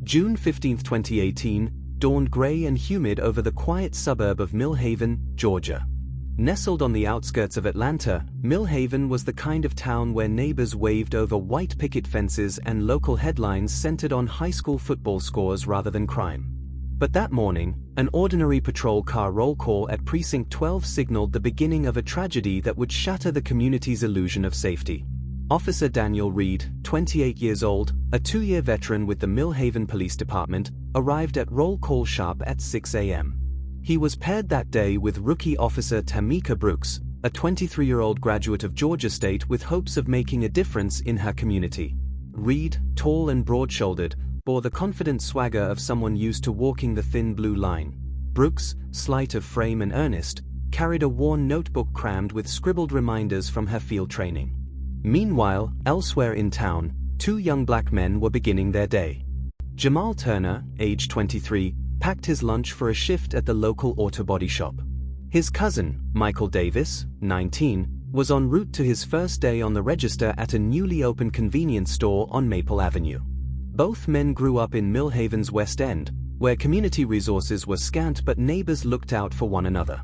June 15, 2018, dawned gray and humid over the quiet suburb of Millhaven, Georgia. Nestled on the outskirts of Atlanta, Millhaven was the kind of town where neighbors waved over white picket fences and local headlines centered on high school football scores rather than crime. But that morning, an ordinary patrol car roll call at Precinct 12 signaled the beginning of a tragedy that would shatter the community's illusion of safety. Officer Daniel Reed, 28 years old, a 2-year veteran with the Millhaven Police Department, arrived at roll call sharp at 6 a.m. He was paired that day with rookie officer Tamika Brooks, a 23-year-old graduate of Georgia State with hopes of making a difference in her community. Reed, tall and broad-shouldered, bore the confident swagger of someone used to walking the thin blue line. Brooks, slight of frame and earnest, carried a worn notebook crammed with scribbled reminders from her field training. Meanwhile, elsewhere in town, 2 young black men were beginning their day. Jamal Turner, age 23, packed his lunch for a shift at the local auto body shop. His cousin, Michael Davis, 19, was en route to his first day on the register at a newly opened convenience store on Maple Avenue. Both men grew up in Millhaven's West End, where community resources were scant but neighbors looked out for one another.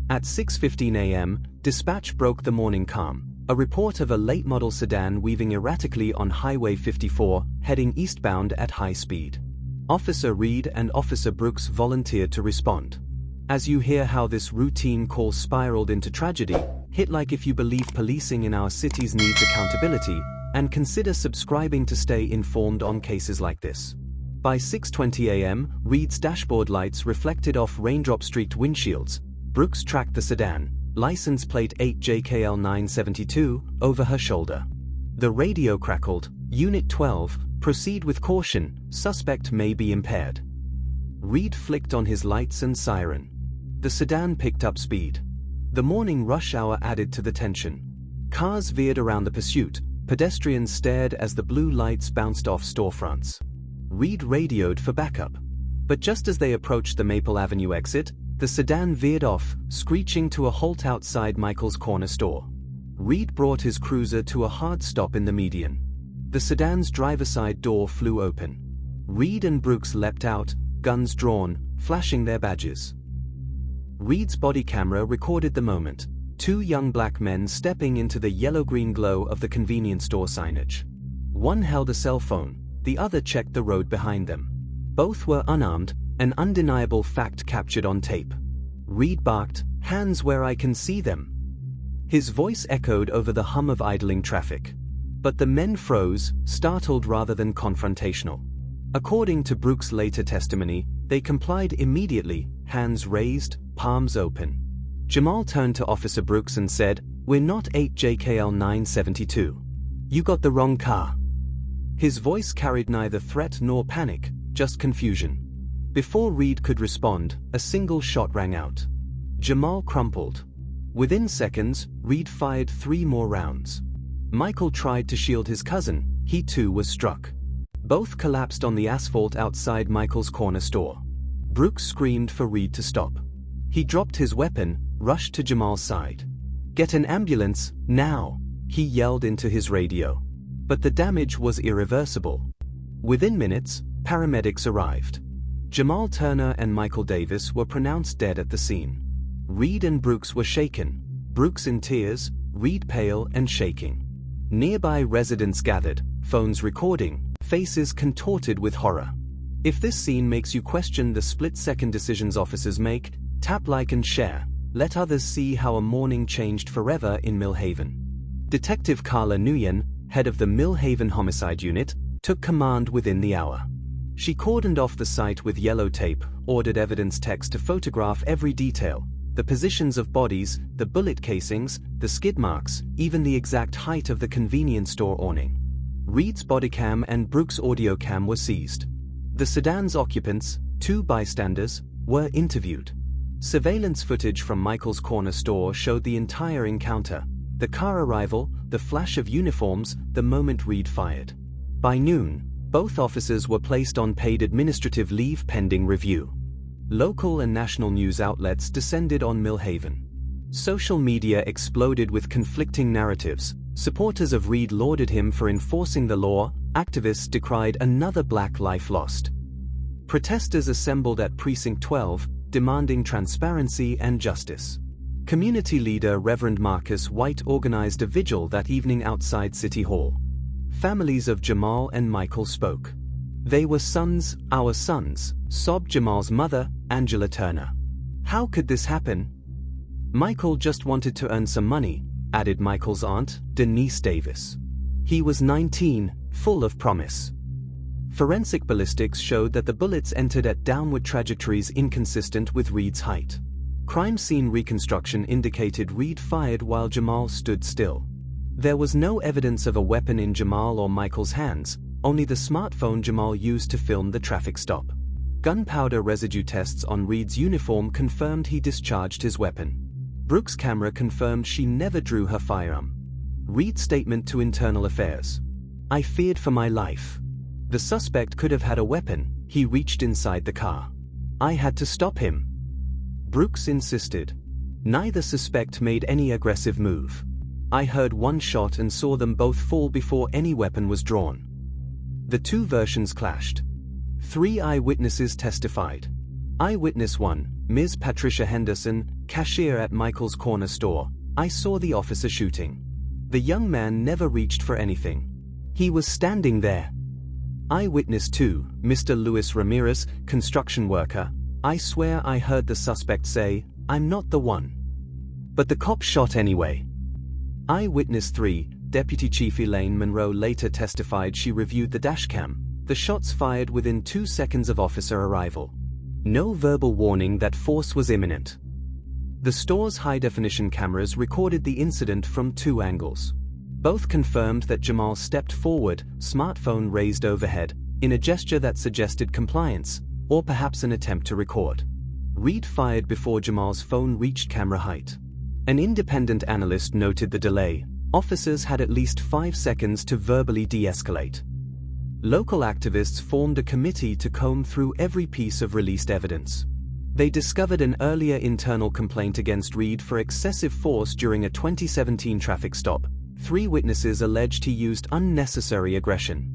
At 6:15 a.m., dispatch broke the morning calm. A report of a late-model sedan weaving erratically on Highway 54, heading eastbound at high speed. Officer Reed and Officer Brooks volunteered to respond. As you hear how this routine call spiraled into tragedy, hit like if you believe policing in our cities needs accountability, and consider subscribing to stay informed on cases like this. By 6:20 a.m., Reed's dashboard lights reflected off raindrop-streaked windshields. Brooks tracked the sedan, license plate 8JKL 972, over her shoulder. The radio crackled, Unit 12, proceed with caution, suspect may be impaired. Reed flicked on his lights and siren. The sedan picked up speed. The morning rush hour added to the tension. Cars veered around the pursuit, pedestrians stared as the blue lights bounced off storefronts. Reed radioed for backup. But just as they approached the Maple Avenue exit, the sedan veered off, screeching to a halt outside Michael's corner store. Reed brought his cruiser to a hard stop in the median. The sedan's driver's side door flew open. Reed and Brooks leapt out, guns drawn, flashing their badges. Reed's body camera recorded the moment, 2 young black men stepping into the yellow-green glow of the convenience store signage. One held a cell phone, the other checked the road behind them. Both were unarmed, an undeniable fact captured on tape. Reed barked, "Hands where I can see them." His voice echoed over the hum of idling traffic. But the men froze, startled rather than confrontational. According to Brooks' later testimony, they complied immediately, hands raised, palms open. Jamal turned to Officer Brooks and said, "We're not 8JKL 972. You got the wrong car." His voice carried neither threat nor panic, just confusion. Before Reed could respond, a single shot rang out. Jamal crumpled. Within seconds, Reed fired 3 more rounds. Michael tried to shield his cousin, he too was struck. Both collapsed on the asphalt outside Michael's corner store. Brooks screamed for Reed to stop. He dropped his weapon, rushed to Jamal's side. "Get an ambulance, now!" he yelled into his radio. But the damage was irreversible. Within minutes, paramedics arrived. Jamal Turner and Michael Davis were pronounced dead at the scene. Reed and Brooks were shaken, Brooks in tears, Reed pale and shaking. Nearby residents gathered, phones recording, faces contorted with horror. If this scene makes you question the split-second decisions officers make, tap like and share. Let others see how a morning changed forever in Millhaven. Detective Carla Nguyen, head of the Millhaven Homicide Unit, took command within the hour. She cordoned off the site with yellow tape, ordered evidence techs to photograph every detail, the positions of bodies, the bullet casings, the skid marks, even the exact height of the convenience store awning. Reed's bodycam and Brooks' audio cam were seized. The sedan's occupants, 2 bystanders, were interviewed. Surveillance footage from Michael's corner store showed the entire encounter, the car arrival, the flash of uniforms, the moment Reed fired. By noon, both officers were placed on paid administrative leave pending review. Local and national news outlets descended on Millhaven. Social media exploded with conflicting narratives. Supporters of Reed lauded him for enforcing the law, activists decried another black life lost. Protesters assembled at Precinct 12, demanding transparency and justice. Community leader Reverend Marcus White organized a vigil that evening outside City Hall. Families of Jamal and Michael spoke. "They were sons, our sons," sobbed Jamal's mother, Angela Turner. "How could this happen?" "Michael just wanted to earn some money," added Michael's aunt, Denise Davis. "He was 19, full of promise." Forensic ballistics showed that the bullets entered at downward trajectories inconsistent with Reed's height. Crime scene reconstruction indicated Reed fired while Jamal stood still. There was no evidence of a weapon in Jamal or Michael's hands, only the smartphone Jamal used to film the traffic stop. Gunpowder residue tests on Reed's uniform confirmed he discharged his weapon. Brooks' camera confirmed she never drew her firearm. Reed's statement to Internal Affairs: "I feared for my life. The suspect could have had a weapon, he reached inside the car. I had to stop him." Brooks insisted. "Neither suspect made any aggressive move. I heard one shot and saw them both fall before any weapon was drawn." The two versions clashed. 3 eyewitnesses testified. Eyewitness 1, Ms. Patricia Henderson, cashier at Michael's corner store: "I saw the officer shooting. The young man never reached for anything. He was standing there." Eyewitness 2, Mr. Luis Ramirez, construction worker: "I swear I heard the suspect say, 'I'm not the one.' But the cop shot anyway." Eyewitness 3, Deputy Chief Elaine Monroe later testified she reviewed the dashcam. The shots fired within 2 seconds of officer arrival. No verbal warning that force was imminent. The store's high-definition cameras recorded the incident from 2 angles. Both confirmed that Jamal stepped forward, smartphone raised overhead, in a gesture that suggested compliance, or perhaps an attempt to record. Reed fired before Jamal's phone reached camera height. An independent analyst noted the delay. Officers had at least 5 seconds to verbally de-escalate. Local activists formed a committee to comb through every piece of released evidence. They discovered an earlier internal complaint against Reed for excessive force during a 2017 traffic stop. 3 witnesses alleged he used unnecessary aggression.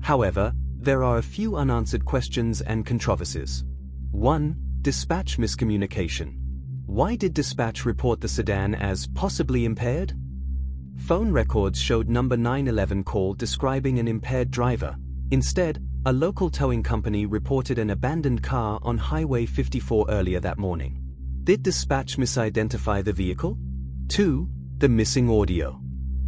However, there are a few unanswered questions and controversies. 1. Dispatch miscommunication. Why did dispatch report the sedan as possibly impaired? Phone records showed number 911 call describing an impaired driver. Instead, a local towing company reported an abandoned car on Highway 54 earlier that morning. Did dispatch misidentify the vehicle? 2. The missing audio.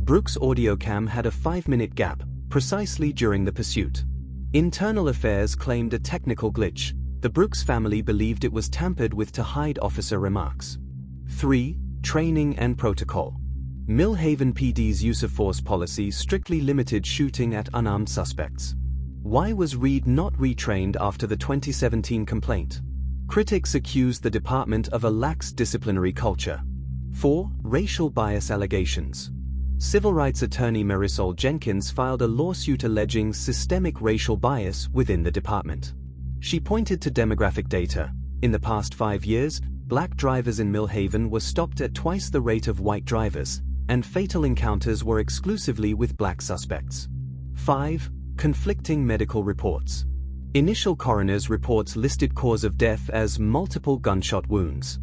Brooks' audio cam had a 5-minute gap, precisely during the pursuit. Internal Affairs claimed a technical glitch. The Brooks family believed it was tampered with to hide officer remarks. 3. Training and protocol. Millhaven PD's use of force policy strictly limited shooting at unarmed suspects. Why was Reed not retrained after the 2017 complaint? Critics accused the department of a lax disciplinary culture. 4. Racial bias allegations. Civil rights attorney Marisol Jenkins filed a lawsuit alleging systemic racial bias within the department. She pointed to demographic data. In the past 5 years, black drivers in Millhaven were stopped at twice the rate of white drivers, and fatal encounters were exclusively with black suspects. 5. Conflicting medical reports. Initial coroner's reports listed cause of death as multiple gunshot wounds.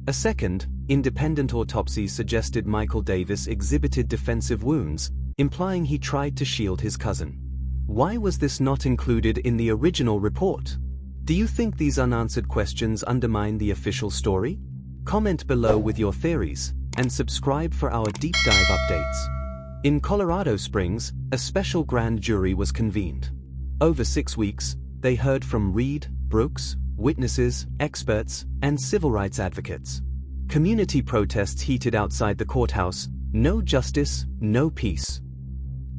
A second, independent autopsy suggested Michael Davis exhibited defensive wounds, implying he tried to shield his cousin. Why was this not included in the original report? Do you think these unanswered questions undermine the official story? Comment below with your theories, and subscribe for our deep dive updates. In Colorado Springs, a special grand jury was convened. Over 6 weeks, they heard from Reed, Brooks, witnesses, experts, and civil rights advocates. Community protests heated outside the courthouse. No justice, no peace.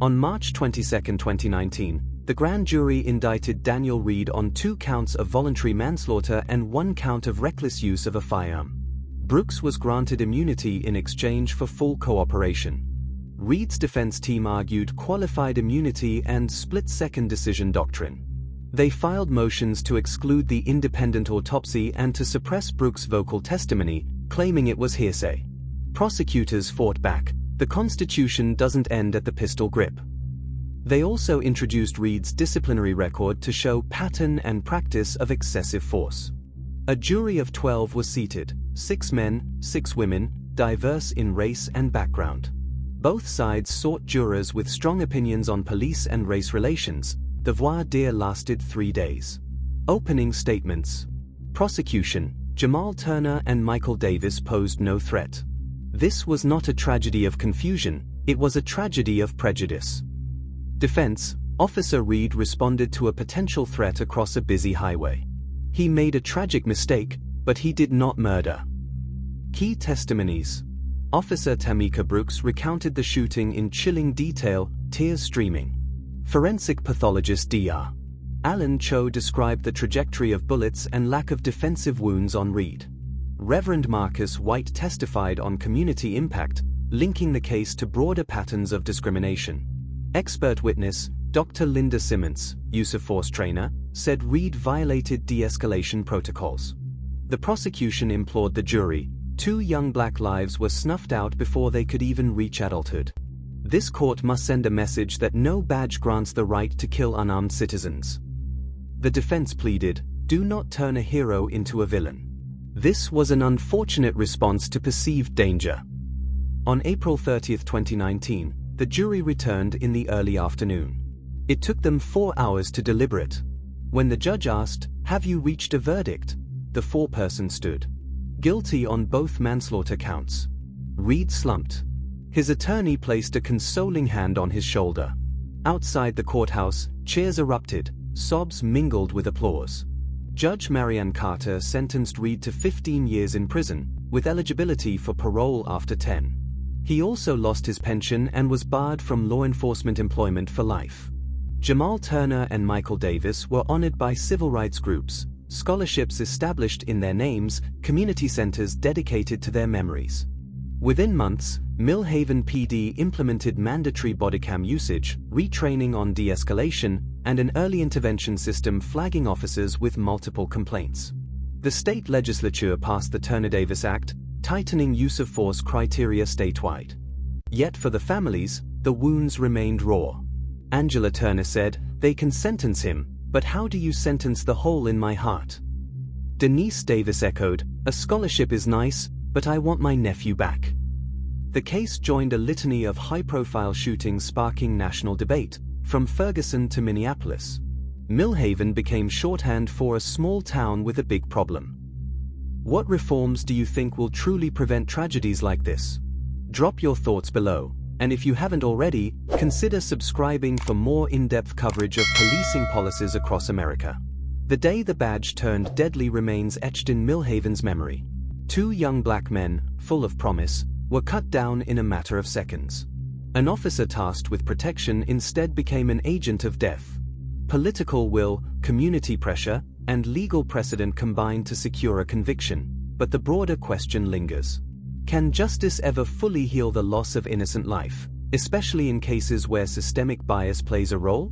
On March 22, 2019, the grand jury indicted Daniel Reed on 2 counts of voluntary manslaughter and 1 count of reckless use of a firearm. Brooks was granted immunity in exchange for full cooperation. Reed's defense team argued qualified immunity and split-second decision doctrine. They filed motions to exclude the independent autopsy and to suppress Brooks' vocal testimony, claiming it was hearsay. Prosecutors fought back. The Constitution doesn't end at the pistol grip. They also introduced Reed's disciplinary record to show pattern and practice of excessive force. A jury of 12 was seated, 6 men, 6 women, diverse in race and background. Both sides sought jurors with strong opinions on police and race relations. The voir dire lasted 3 days. Opening statements. Prosecution: Jamal Turner and Michael Davis posed no threat. This was not a tragedy of confusion, it was a tragedy of prejudice. Defense: Officer Reed responded to a potential threat across a busy highway. He made a tragic mistake, but he did not murder. Key testimonies. Officer Tamika Brooks recounted the shooting in chilling detail, tears streaming. Forensic pathologist Dr. Alan Cho described the trajectory of bullets and lack of defensive wounds on Reed. Reverend Marcus White testified on community impact, linking the case to broader patterns of discrimination. Expert witness, Dr. Linda Simmons, use of force trainer, said Reed violated de-escalation protocols. The prosecution implored the jury, 2 young black lives were snuffed out before they could even reach adulthood. This court must send a message that no badge grants the right to kill unarmed citizens. The defense pleaded, do not turn a hero into a villain. This was an unfortunate response to perceived danger. On April 30, 2019, the jury returned in the early afternoon. It took them 4 hours to deliberate. When the judge asked, have you reached a verdict? The foreperson stood. Guilty on both manslaughter counts. Reed slumped. His attorney placed a consoling hand on his shoulder. Outside the courthouse, cheers erupted, sobs mingled with applause. Judge Marianne Carter sentenced Reed to 15 years in prison, with eligibility for parole after 10. He also lost his pension and was barred from law enforcement employment for life. Jamal Turner and Michael Davis were honored by civil rights groups, scholarships established in their names, community centers dedicated to their memories. Within months, Millhaven PD implemented mandatory bodycam usage, retraining on de-escalation, and an early intervention system flagging officers with multiple complaints. The state legislature passed the Turner-Davis Act, tightening use of force criteria statewide. Yet for the families, the wounds remained raw. Angela Turner said, they can sentence him, but how do you sentence the hole in my heart? Denise Davis echoed, a scholarship is nice, but I want my nephew back. The case joined a litany of high-profile shootings sparking national debate, from Ferguson to Minneapolis. Millhaven became shorthand for a small town with a big problem. What reforms do you think will truly prevent tragedies like this? Drop your thoughts below, and if you haven't already, consider subscribing for more in-depth coverage of policing policies across America. The day the badge turned deadly remains etched in Millhaven's memory. 2 young black men, full of promise, were cut down in a matter of seconds. An officer tasked with protection instead became an agent of death. Political will, community pressure, and legal precedent combined to secure a conviction, but the broader question lingers. Can justice ever fully heal the loss of innocent life, especially in cases where systemic bias plays a role?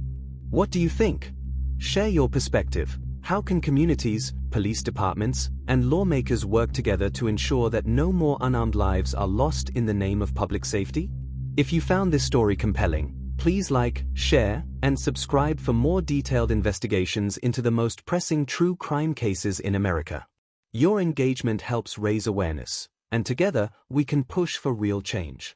What do you think? Share your perspective. How can communities, police departments, and lawmakers work together to ensure that no more unarmed lives are lost in the name of public safety? If you found this story compelling, please like, share, and subscribe for more detailed investigations into the most pressing true crime cases in America. Your engagement helps raise awareness, and together we can push for real change.